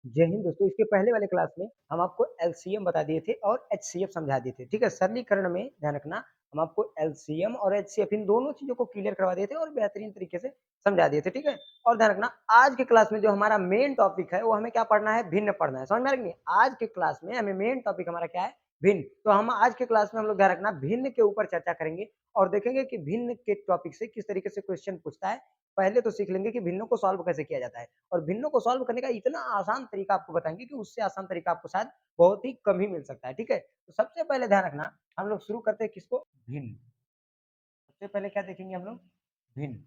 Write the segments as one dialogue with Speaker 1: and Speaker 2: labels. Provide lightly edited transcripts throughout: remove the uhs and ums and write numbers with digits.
Speaker 1: जय हिंद दोस्तों, इसके पहले वाले क्लास में हम आपको एलसीएम बता दिए थे और एचसीएफ समझा दिए थे। ठीक है, सरलीकरण में ध्यान रखना, हम आपको एलसीएम और एचसीएफ इन दोनों चीजों को क्लियर करवा दिए थे और बेहतरीन तरीके से समझा दिए थे। ठीक है, और ध्यान रखना आज के क्लास में जो हमारा मेन टॉपिक है वो हमें क्या पढ़ना है, भिन्न पढ़ना है। समझ में आ रही है? आज के क्लास में हमें मेन टॉपिक हमारा क्या है, भिन्न। तो हम आज के क्लास में हम लोग ध्यान रखना भिन्न के ऊपर चर्चा करेंगे और देखेंगे कि भिन्न के टॉपिक से किस तरीके से क्वेश्चन पूछता है। पहले तो सीख लेंगे कि भिन्नों को सॉल्व कैसे किया जाता है और भिन्नों को सॉल्व करने का इतना आसान तरीका आपको बताएंगे कि उससे आसान तरीका आपको शायद बहुत ही कम ही मिल सकता है। ठीक है, तो सबसे पहले ध्यान रखना, हम लोग शुरू करते हैं किसको, भिन्न। सबसे पहले क्या देखेंगे हम लोग, भिन्न।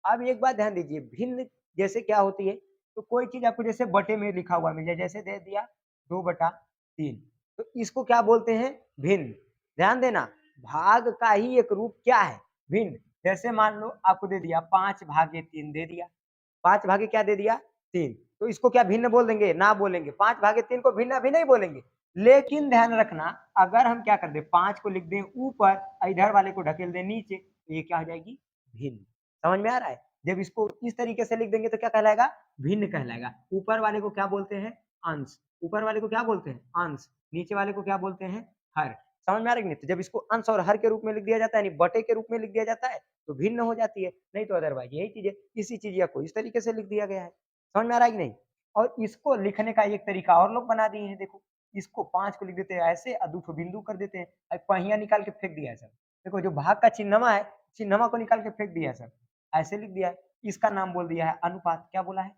Speaker 1: अब एक बात ध्यान दीजिए, भिन्न जैसे क्या होती है, तो कोई चीज आपको जैसे बटे में लिखा हुआ मिल जाए, जैसे दे दिया 2/3, तो इसको क्या बोलते हैं, भिन्न। ध्यान देना, भाग का ही एक रूप क्या है, भिन्न। जैसे मान लो आपको दे दिया 5/3 दे दिया, 5 भागे क्या दे दिया, 3, तो इसको क्या भिन्न बोल देंगे, ना बोलेंगे। 5/3 को भिन्न अभी नहीं बोलेंगे, लेकिन ध्यान रखना अगर हम क्या कर दे, 5 को लिख दें ऊपर, इधर वाले को ढकेल दें नीचे, तो ये क्या हो जाएगी, भिन्न। समझ में आ रहा है? जब इसको इस तरीके से लिख देंगे तो क्या कहलाएगा, भिन्न कहलाएगा। ऊपर वाले को क्या बोलते हैं, अंश। ऊपर वाले को क्या बोलते हैं, अंश। नीचे वाले को क्या बोलते हैं, हर। समझ में आ रही है? तो जब इसको अंश और हर के रूप में लिख दिया जाता है, यानी बटे के रूप में लिख दिया जाता है, तो भिन्न हो जाती है। नहीं तो अदरवाइज यही चीज है, इसी चीज को इस तरीके से लिख दिया गया है। समझ में आ रहा है कि नहीं? और इसको लिखने का एक तरीका और लोग बना दिए हैं, देखो इसको 5 को लिख देते हैं ऐसे और 2 बिंदु कर देते हैं, पहिया निकाल के फेंक दिया है सर। देखो जो भाग का चिन्हवा है, चिन्हवा को निकाल के फेंक दिया है सर, ऐसे लिख दिया है। इसका नाम बोल दिया है अनुपात। क्या बोला है,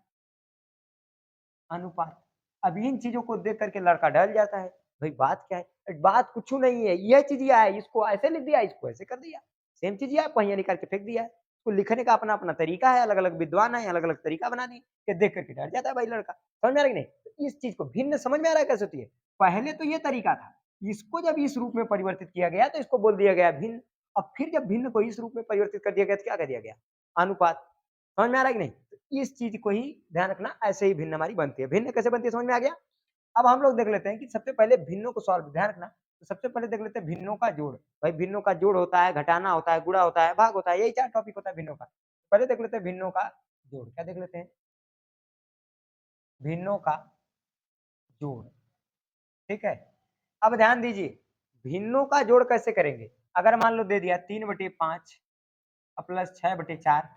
Speaker 1: अनुपात। अब इन चीजों को देख करके लड़का डर जाता है, भाई बात क्या है, बात कुछ नहीं है, यह चीज यह है, इसको ऐसे लिख दिया, इसको ऐसे कर दिया, सेम चीज यह है, पहिया निकाल के फेंक दिया है। इसको लिखने का अपना अपना तरीका है, अलग अलग विद्वान है, अलग अलग तरीका बना दिए, ये देख करके डर जाता है भाई लड़का। समझ में आ रहा है कि नहीं? तो इस चीज को भिन्न समझ में आ रहा है कैसे होती है। पहले तो ये तरीका था, इसको जब इस रूप में परिवर्तित किया गया तो इसको बोल दिया गया भिन्न। और फिर जब भिन्न को इस रूप में परिवर्तित कर दिया गया तो क्या कर दिया गया, अनुपात। समझ में आ रहा है कि नहीं? तो इस चीज को ही ध्यान रखना, ऐसे ही भिन्न हमारी बनती है। भिन्न कैसे बनती है, समझ में आ गया? अब हम लोग देख लेते हैं कि सबसे पहले भिन्नों को सॉल्व, ध्यान रखना, तो सबसे पहले देख लेते हैं भिन्नों का जोड़। भाई भिन्नों का जोड़ होता है, घटाना होता है, गुणा होता है, भाग होता है, यही 4 टॉपिक होता है भिन्नों का। पहले देख लेते हैं भिन्नों का जोड़। क्या देख लेते हैं, भिन्नों का जोड़। ठीक है, अब ध्यान दीजिए, भिन्नों का जोड़ कैसे करेंगे। अगर मान लो दे दिया 3/5 प्लस 6/4,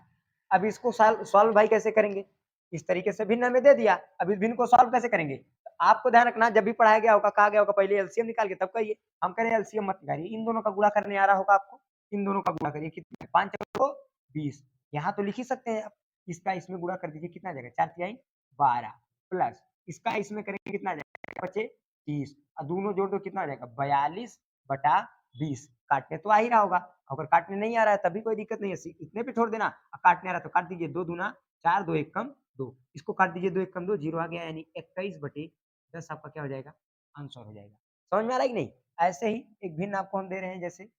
Speaker 1: अब इसको सॉल्व भाई कैसे करेंगे, इस तरीके से भिन्न में दे दिया, अब इस भिन्न को सॉल्व कैसे करेंगे। तो आपको ध्यान रखना, जब भी पढ़ाया गया होगा, कहा गया होगा पहले एलसीएम निकाल के तब कहिए। हम कह रहे हैं एलसीएम मत निकालिए, इन दोनों का गुणा करने आ रहा होगा आपको, इन दोनों का गुणा करिए, कितना, 5 को 20, यहाँ तो लिख ही सकते हैं आप। इसका इसमें गुणा कर दीजिए, कितना आ जाएगा, 4 12 प्लस इसका इसमें करेंगे, कितना आ जाएगा, बचे 30, और दोनों जोड़ दो, कितना आ जाएगा, 42/20। काटने तो आ ही रहा होगा, अगर काटने नहीं आ रहा है तभी कोई दिक्कत नहीं है, इतने पे छोड़ देना। काटने आ रहा है तो काट दीजिए, 2 दूना 4, 2 एक कम 2, इसको काट दीजिए, 2 एक कम 2, जीरो आ गया, यानी 21/10 आपका क्या हो जाएगा, आंसर हो जाएगा। समझ में आ रहा है कि नहीं? ऐसे ही एक भिन्न आपको हम दे रहे हैं, जैसे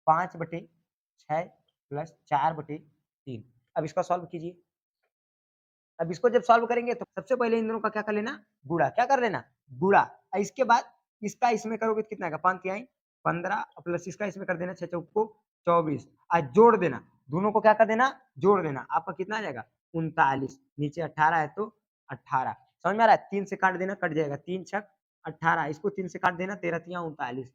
Speaker 1: 5/6 प्लस 4/3। अब इसका सॉल्व कीजिए। अब इसको जब सॉल्व करेंगे तो सबसे पहले इन दोनों का क्या कर लेना, गुणा। क्या कर लेना, गुणा। इसके बाद इसका इसमें करोगे तो कितना आएगा, 5 15 प्लस इसका इसमें कर देना, 6 चौक को 24, आज जोड़ देना, दोनों को क्या कर देना, जोड़ देना। आपका कितना आ जाएगा, 39, नीचे 18 है तो 18। समझ में आ रहा है, 3 से काट देना, कट जाएगा, 3 छक 18, इसको 3 से काट देना, 13 तिया 39,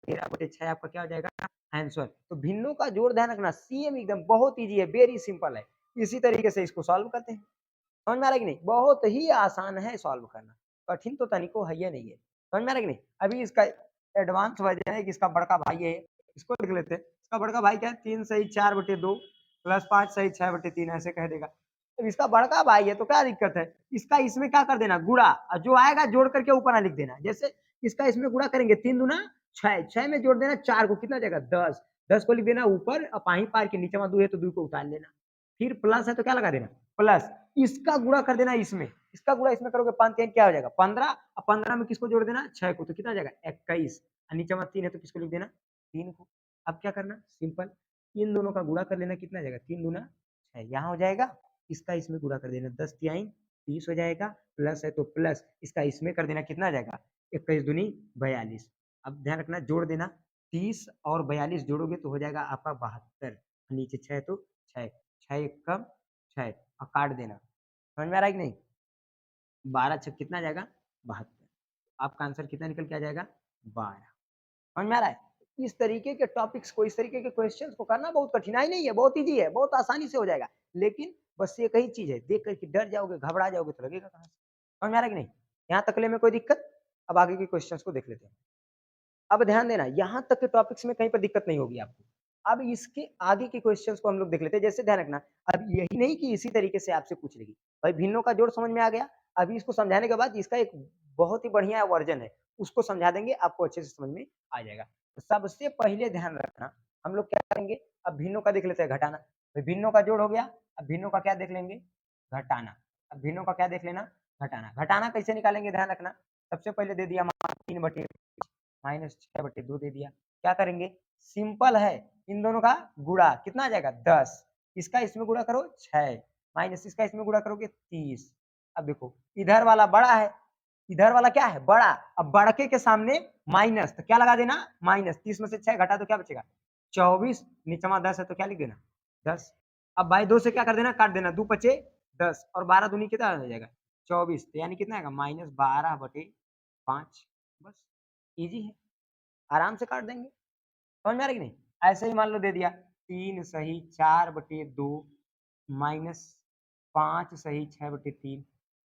Speaker 1: 13/6 आपका क्या हो जाएगा, आंसर। तो भिन्नों का जोड़ ध्यान रखना, सेम एकदम बहुत ईजी है, वेरी सिंपल है। इसी तरीके से इसको सॉल्व करते हैं। समझ में आ रहा है कि नहीं? बहुत ही आसान है सॉल्व करना, कठिन तो तनिको है ही नहीं है। समझ में आ रहा है कि नहीं? अभी इसका एडवांस वजह है कि इसका बड़का भाई है, इसको लिख लेते हैं। इसका बड़का भाई क्या है, 3 सही 4/2 प्लस 5 सही 6/3, ऐसे कह देगा। तो इसका बड़का भाई है तो क्या दिक्कत है, इसका इसमें क्या कर देना, गुणा, और जो आएगा जोड़ करके ऊपर ना लिख देना। जैसे इसका इसमें गुणा करेंगे, 3 दूना 6, 6 में जोड़ देना 4 को, कितना जाएगा, 10, 10 को लिख देना ऊपर, और पाही पार के नीचे में 2 है तो 2 को उतार लेना, फिर प्लस है तो क्या लगा देना, प्लस, इसका गुणा कर देना इसमें, इसका गुणा इसमें करोगे, 5 3 क्या हो जाएगा, 15, और 15 में किसको जोड़ देना, 6 को, तो कितना आ जाएगा, 21, और नीचे में 3 है तो किसको लिख देना, 3 को। अब क्या करना, सिंपल, इन दोनों का गुणा कर लेना, कितना आ जाएगा, 3 दूना 6, यहाँ हो जाएगा, इसका इसमें गुणा कर देना, 10 तिहाई 30 हो जाएगा, प्लस है तो प्लस, इसका इसमें कर देना, कितना आ जाएगा, 21 दूनी 42। अब ध्यान रखना, जोड़ देना, 30 और 42 जोड़ोगे तो हो जाएगा आपका 72, नीचे 6 तो 6, 6 एक कम 6, और काट देना। समझ में आ रहा है कि नहीं? 12 छक कितना आ जाएगा 72। आपका आंसर कितना निकल के आ जाएगा 12। समझ में आ रहा है? इस तरीके के टॉपिक्स को, इस तरीके के क्वेश्चंस को करना बहुत कठिनाई नहीं है, बहुत इजी है, बहुत आसानी से हो जाएगा। लेकिन बस ये कही चीज है, देख करके डर जाओगे, घबरा जाओगे तो लगेगा कहाँ से। समझ में आ रहा है कि नहीं? यहाँ तकले में कोई दिक्कत? अब आगे के क्वेश्चंस को देख लेते हैं। अब ध्यान देना, यहाँ तक के टॉपिक्स में कहीं पर दिक्कत नहीं होगी आपको। अब इसके आगे के क्वेश्चंस को हम लोग देख लेते हैं। जैसे ध्यान रखना, अब यही नहीं कि इसी तरीके से आपसे पूछ लेगी। भाई भिन्नों का जोड़ समझ में आ गया, अभी इसको समझाने के बाद इसका एक बहुत ही बढ़िया वर्जन है, उसको समझा देंगे, आपको अच्छे से समझ में आ जाएगा। तो सबसे पहले ध्यान रखना, हम लोग क्या करेंगे, अब भिन्नों का देख लेते हैं, घटाना। भाई भिन्नों का जोड़ हो गया, अब भिन्नों का क्या देख लेंगे, घटाना। अब भिन्नों का क्या देख लेना, घटाना। घटाना कैसे निकालेंगे, ध्यान रखना। सबसे पहले दे दिया 3/, -6/2 दे दिया। क्या करेंगे, सिंपल है, इन दोनों का गुणा कितना आ जाएगा 10, इसका इसमें गुणा करो 6, माइनस इसका इसमें गुणा करोगे 30। अब देखो इधर वाला बड़ा है, इधर वाला क्या है बड़ा, अब बड़के के सामने माइनस, तो क्या लगा देना माइनस, 30 में से 6 घटा तो क्या बचेगा 24, नीचवा 10 है तो क्या लिख देना 10। अब भाई 2 से क्या कर देना, काट देना, 2 पचे 10 और 12 दूनी कितना हो जाएगा 24, तो यानी कितना आएगा -12/5। बस इजी है, आराम से काट देंगे। समझ में आ रहा है कि नहीं? ऐसे ही मान लो दे दिया 3 सही 4/2 -5 सही 6/3।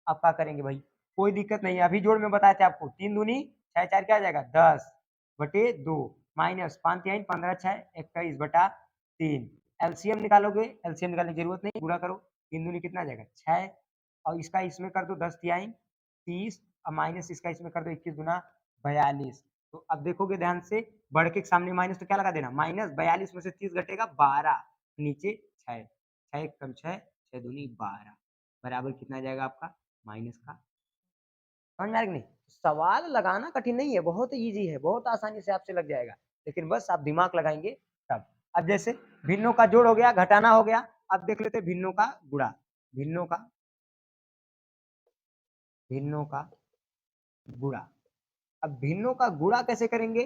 Speaker 1: अब क्या करेंगे भाई, कोई दिक्कत नहीं है, अभी जोड़ में बताए थे आपको, 3 दूनी 6 4 क्या आ जाएगा 10/2 -5 3 15 6 21/3। एलसीएम निकालोगे, एलसीएम निकालने की जरूरत नहीं, गुणा करो, 3 दूनी कितना आ जाएगा 6 और इसका इसमें कर दो 10 तिहाई 30 और माइनस इसका इसमें कर दो 21 गुना 42। तो अब देखोगे ध्यान से, बढ़ के सामने माइनस तो क्या लगा देना, -42 में से 30 घटेगा 12, नीचे 6, 6 एक कम 6, 6 दूनी 12 बराबर कितना आ जाएगा आपका माइनस का। समझ में आ रहा है कि नहीं? सवाल लगाना कठिन नहीं है, बहुत इजी है, बहुत आसानी से आपसे लग जाएगा, लेकिन बस आप दिमाग लगाएंगे तब। अब जैसे भिन्नों का जोड़ हो गया, घटाना हो गया, अब देख लेते हैं भिन्नों का गुणा। भिन्नों का गुणा, अब भिन्नों का गुणा कैसे करेंगे,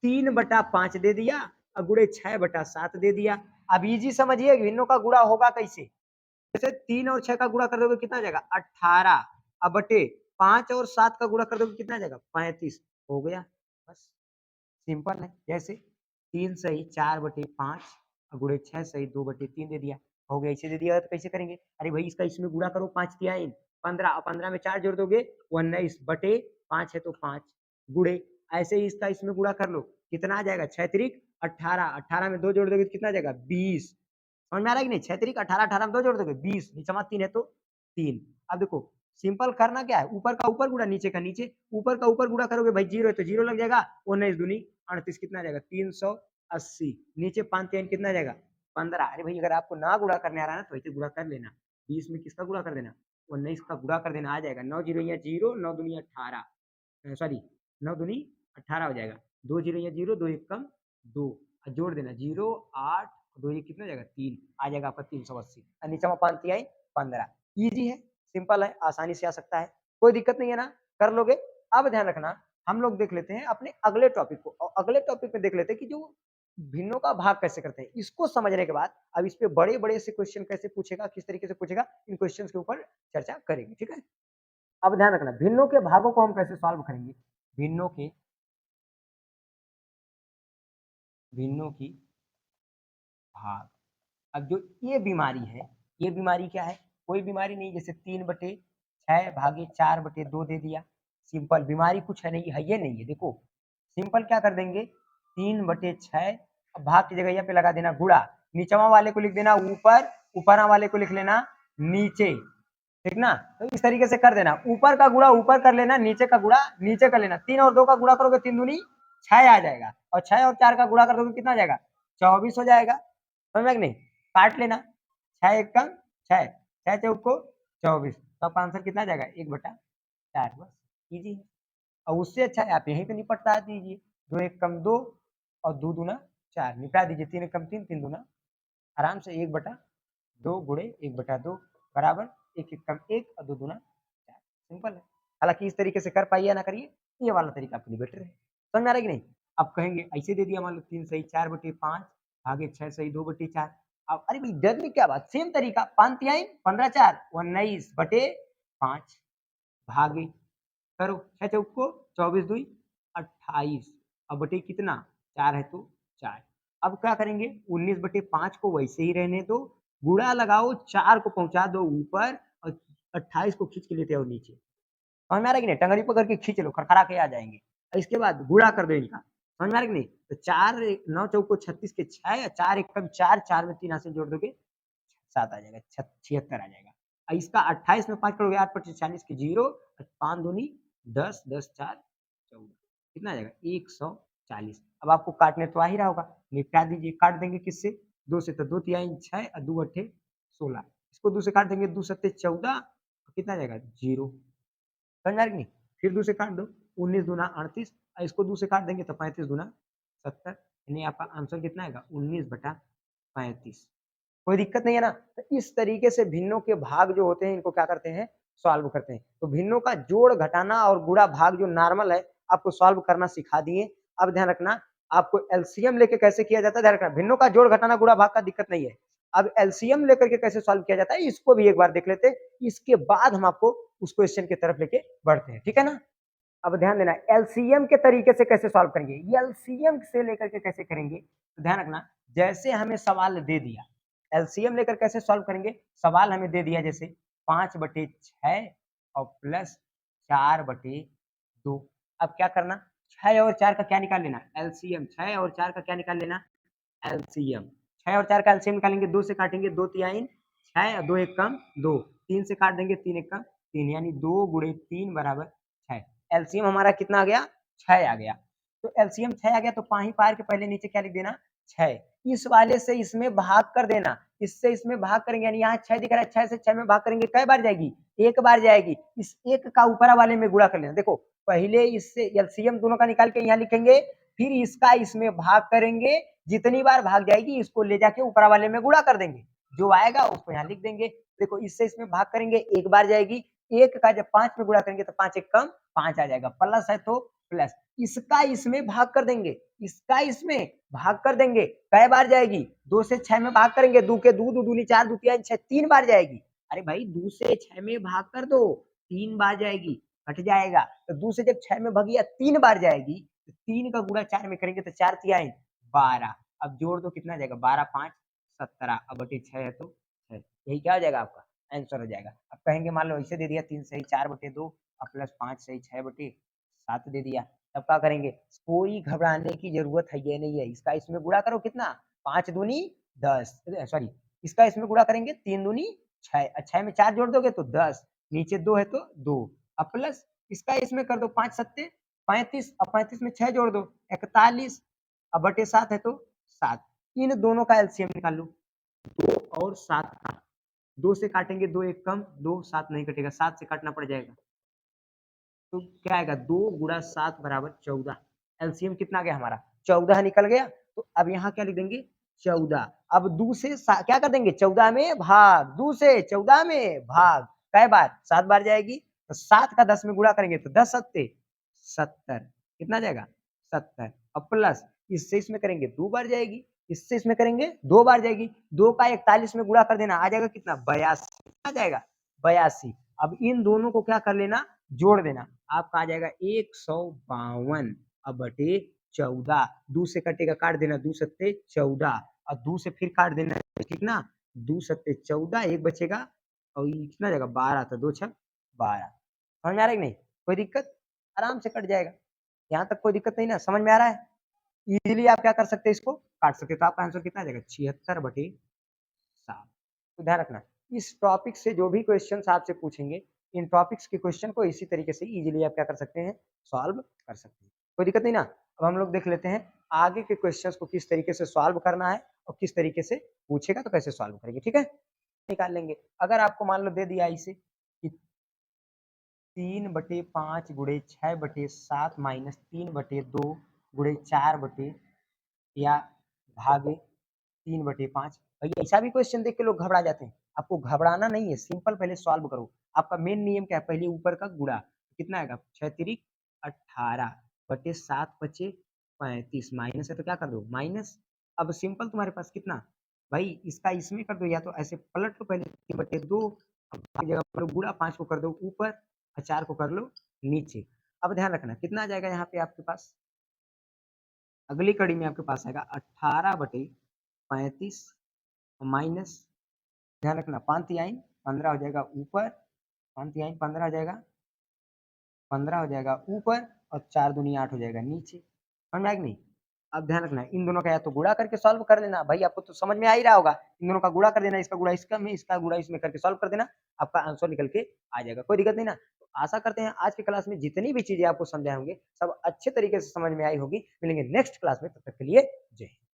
Speaker 1: 3/5 दे दिया और गुणे 6/7 दे दिया। अब इजी समझिए भिन्नों का गुणा होगा कैसे, जैसे 3 और 6 का गुणा कर दोगे कितना आ जाएगा 18, अब बटे 5 और 7 का गुणा कर दोगे कितना आ जाएगा 35, हो गया। बस सिंपल है, जैसे 3 सही 4/5 और गुणे 6 सही 2/3 दे दिया, हो गया। इसे दे दिया तो कैसे करेंगे, अरे भाई इसका इसमें गुणा करो, 5 तिहाई 15 और 15 में 4 जोड़ दोगे 19/5 है तो 5 गुणे, ऐसे ही इसका इसमें गुणा कर लो, कितना आ जाएगा 6 तिरिक 18, 18 में 2 जोड़ दोगे तो कितना आ जाएगा 20। समझ में आ रहा है कि नहीं, 6 तिरिक 18, 18 में 2 जोड़ दोगे 20, नीचे 3 है तो 3। अब देखो सिंपल करना क्या है, ऊपर का ऊपर गुणा नीचे का नीचे, ऊपर का ऊपर गुणा करोगे भाई 0 है तो 0 लग जाएगा, 19 दूनी 38 कितना आ जाएगा 380, नीचे 5 3 कितना आ जाएगा 15। अरे भाई अगर आपको ना गुणा करने आ रहा है ना तो ऐसे गुणा कर लेना, 20 में किसका गुणा कर देना 19 का गुणा कर देना, आ जाएगा 9 0 या 0 9 दूनी 18, सॉरी 9 दूनी 18 हो जाएगा, 2 0 या 0 2 1 कम 2, जोड़ देना 0 8 2 ये कितना हो जाएगा 3, आ जाएगा आपका 380 और नीचे में 5 तिहाई 15। इजी है, सिंपल है, आसानी से आ सकता है, कोई दिक्कत नहीं है ना, कर लोगे। अब ध्यान रखना, हम लोग देख लेते हैं अपने अगले टॉपिक को, और अगले टॉपिक में देख लेते हैं कि जो भिन्नों का भाग कैसे करते हैं, इसको समझने के बाद अब इस पे बड़े बड़े से क्वेश्चन कैसे पूछेगा, किस तरीके से पूछेगा, इन क्वेश्चन के ऊपर चर्चा करेंगे, ठीक है। अब ध्यान रखना, भिन्नों के भागों को हम कैसे सॉल्व करेंगे, भिन्नों के भिन्नों की भाग। अब जो ये बीमारी है, ये बीमारी क्या है, कोई बीमारी नहीं, जैसे 3/6/4/2 दे दिया, सिंपल बीमारी कुछ है नहीं, है ये नहीं है। देखो सिंपल क्या कर देंगे, 3/6 भाग की जगह यहाँ पे लगा देना गुणा, नीचवा वाले को लिख देना ऊपर, ऊपरा वाले को लिख लेना नीचे, ठीक ना। तो इस तरीके से कर देना, ऊपर का गुणा ऊपर कर लेना, नीचे का गुणा नीचे कर लेना, 3 और 2 का गुणा करोगे 3 दूनी 6 आ जाएगा, और 6 और 4 का गुणा कर दोगे कितना आ जाएगा 24 हो जाएगा। समझ में नहीं, काट लेना, 6 एक कम 6, 6 चौक को 24, तो आपका आंसर कितना आ जाएगा 1/4। बस इजी है, और उससे अच्छा है आप यहीं पे निपटा दीजिए, 2 एक कम 2 और 2 दूना 4 निपटा दीजिए, 3 एक कम 3 3 दूना आराम से 1/2 गुणे 1/2 बराबर 1 एक कम 1 और 2 दूना 4, सिंपल है। हालांकि इस तरीके से कर पाइए या ना करिए, ये वाला तरीका आपके लिए बेटर है। समझ में आ रहा है कि नहीं। अब कहेंगे ऐसे दे दिया, मान लो 3 सही 4/5 भागे 6 सही 2/4। अब अरे भाई डरने क्या बात, सेम तरीका 5 तिहाई 15 4 19/5 भागे करो 6 चौक को 24 दूई 28 अब बटे कितना 4 है तो 4। अब क्या करेंगे 19/5 को वैसे ही रहने दो, गुणा लगाओ 4 को पहुंचा दो ऊपर और 28 को खींच के लेते आओ नीचे। समझ में आ रहा है कि नहीं? टंगड़ी पकड़ के खींच लो, खड़खड़ा के आ जाएंगे। और इसके बाद गुणा कर दो इनका, समझ में आ रहा है कि नहीं? तो 4 9 चौको 36 के 6 या 4 एकम 4 4 में 3 हासिल जोड़ दोगे 7 आ जाएगा, 76 आ जाएगा। और इसका 28 में 5 करोगे 8 पच्चीस 40 के 0 और 5 दूनी 10 10 4 14 कितना आ जाएगा 140। अब आपको काटने तो आ ही रहा होगा, निपटा दीजिए। काट देंगे किससे 2 से, तो 2 तिहाई 6 और 2 अट्ठे 16। इसको 2 से काट देंगे 2 सत्ते 14 कितना आ जाएगा 0। समझ में आ रहा है कि नहीं? फिर 2 से काट दो 19 दूना 38 और इसको 2 से काट देंगे तो 35 दूना 70, यानी आपका आंसर कितना आएगा 19/35। कोई दिक्कत नहीं है ना? तो इस तरीके से भिन्नों के भाग जो होते हैं इनको क्या करते हैं सॉल्व करते हैं। तो भिन्नों का जोड़ घटाना और गुणा भाग जो नॉर्मल है आपको सॉल्व करना सिखा दिए। अब ध्यान रखना आपको एलसीएम लेके कैसे किया जाता है, ध्यान रखना भिन्नों का जोड़ घटाना गुणा भाग का दिक्कत नहीं है। अब एलसीएम लेकर के कैसे सॉल्व किया जाता है इसको भी एक बार देख लेते हैं, इसके बाद हम आपको उस क्वेश्चन की तरफ लेके बढ़ते हैं, ठीक है ना? अब ध्यान देना एलसीएम के तरीके से कैसे सॉल्व करेंगे, एलसीएम से लेकर के कैसे करेंगे, तो ध्यान रखना जैसे हमें सवाल दे दिया एलसीएम लेकर कैसे सॉल्व करेंगे। सवाल हमें दे दिया जैसे 5/6 और प्लस 4/2। अब क्या करना 6 और 4 का क्या निकाल लेना एलसीएम, 6 और 4 का क्या निकाल लेना एलसीएम। 6 और 4 का एलसीएम निकालेंगे 2 से काटेंगे 2 तिहाई 6 और 2 एक कम 2, 3 से काट देंगे 3 एक कम 3, यानी 2 गुणे 3 बराबर 6। एलसीएम हमारा कितना आ गया 6 आ गया। तो एलसीएम 6 आ गया तो पाही पार के पहले नीचे क्या लिख देना 6। इस वाले से इसमें भाग कर देना, इससे इसमें भाग करेंगे यानी यहाँ 6 दिख रहा है 6 से 6 में भाग करेंगे कै बार जाएगी एक बार जाएगी। इस एक का ऊपर वाले में गुणा कर लेना। देखो पहले इससे एलसीएम दोनों का निकाल के यहाँ लिखेंगे, फिर इसका इसमें भाग करेंगे, जितनी बार भाग जाएगी इसको ले जाके ऊपर वाले में गुणा कर देंगे, जो आएगा उसको यहाँ लिख देंगे। देखो इससे इसमें भाग करेंगे एक बार जाएगी, एक का जब 5 में गुणा करेंगे तो 5 एक कम 5 आ जाएगा, प्लस है तो प्लस। इसका इसमें भाग कर देंगे, इसका इसमें भाग कर देंगे, कै बार जाएगी 2 से 6 में भाग करेंगे, 2 के 2 2 दूनी 4 2 तिहाई 6 3 बार जाएगी। अरे भाई 2 से 6 में भाग कर दो 3 बार जाएगी, कट जाएगा। तो 2 से जब 6 में भगिया 3 बार जाएगी तो 3 का गुणा 4 में करेंगे तो 4 तिहाई 12। अब जोड़ दो कितना जाएगा 12 5 17 अब बटे 6 है तो 6, यही क्या हो जाएगा आपका आंसर हो जाएगा। अब कहेंगे मान लो ऐसे दे दिया 3 सही 4/2 और प्लस 5 सही 6/7 दे दिया, तब क्या करेंगे कोई घबराने की जरूरत है ये नहीं है। इसका इसमें गुणा करो कितना 5 दूनी 10, सॉरी इसका इसमें गुणा करेंगे 3 दूनी 6, 6 में 4 जोड़ दोगे तो 10, नीचे 2 है तो 2 अब प्लस इसका इसमें कर दो 5 सत्ते 35 और 35 में 6 जोड़ दो 41 अब बटे 7 है तो 7। इन दोनों का एलसीएम निकाल लो 2 और 7 का, 2 से काटेंगे 2 एक कम 2 7 नहीं कटेगा 7 से काटना पड़ जाएगा, तो क्या आएगा 2 गुणा 7 बराबर 14। एलसीएम कितना गया हमारा 14 निकल गया। तो अब यहाँ क्या लिख देंगे 14। अब 2 से क्या कर देंगे 14 में भाग, 2 से 14 में भाग कै बार 7 बार जाएगी, तो 7 का 10 में गुणा करेंगे तो 10 सत्ते 70 कितना जाएगा 70। अब प्लस इससे इसमें करेंगे 2 बार जाएगी, इससे इसमें करेंगे 2 बार जाएगी, 2 का 41 में गुणा कर देना आ जाएगा कितना 82 आ जाएगा 82। अब इन दोनों को क्या कर लेना जोड़ देना, आपका आ जाएगा 152 अब बटे 14। 2 से कटेगा काट देना 2 सत्ते 14 और 2 से फिर काट देना कितना 2 सत्ते 14 एक बचेगा और ये कितना जाएगा 12 तो 2 छक 12। समझ में आ रहा है कि नहीं? कोई दिक्कत आराम से कट जाएगा, यहाँ तक कोई दिक्कत नहीं ना, समझ में आ रहा है? इजीली आप क्या कर सकते हैं इसको काट सकते हैं। तो आपका आंसर कितना आ जाएगा 76/7। तो ध्यान रखना इस टॉपिक से जो भी क्वेश्चंस आपसे पूछेंगे इन टॉपिक्स के क्वेश्चन को इसी तरीके से इजीली आप क्या कर सकते हैं सॉल्व कर सकते हैं, कोई दिक्कत नहीं ना। अब हम लोग देख लेते हैं आगे के क्वेश्चंस को किस तरीके से सॉल्व करना है और किस तरीके से पूछेगा तो कैसे सॉल्व करेंगे, ठीक है निकाल लेंगे। अगर आपको मान लो दे दिया इसे कि 3/5 गुणे 6/7 माइनस 3/2 गुणे 4 या भागे 3/5, भाई ऐसा भी क्वेश्चन देख के लोग घबरा जाते हैं। आपको घबराना नहीं है, सिंपल पहले सॉल्व करो। आपका मेन नियम क्या है पहले ऊपर का गुणा कितना आएगा 6 तिरिक 18 बटे 7 बचे 35 माइनस है तो क्या कर दो माइनस। अब सिंपल तुम्हारे पास कितना भाई इसका इसमें कर दो या तो ऐसे पलट लो पहले 3/2 जगह पर गुणा 5 को कर दो ऊपर और 4 को कर लो नीचे। अब ध्यान रखना कितना आ जाएगा यहाँ पे आपके पास, अगली कड़ी में आपके पास आएगा 18/35 माइनस, ध्यान रखना 5 तिहाई 15 हो जाएगा ऊपर, 5 तिहाई 15 हो जाएगा, 15 हो जाएगा ऊपर और 4 दूनी 8 हो जाएगा नीचे। समझ में आया कि नहीं? अब ध्यान रखना इन दोनों का या तो गुणा करके सॉल्व कर लेना, भाई आपको तो समझ में आ ही रहा होगा, इन दोनों का गुणा कर देना, इसका गुणा इसका में, इसका गुणा इसमें करके सॉल्व कर देना, आपका आंसर निकल के आ जाएगा, कोई दिक्कत नहीं ना। तो आशा करते हैं आज की क्लास में जितनी भी चीजें आपको समझाए होंगे सब अच्छे तरीके से समझ में आई होगी। मिलेंगे नेक्स्ट क्लास में, तब तक के लिए जय हिंद।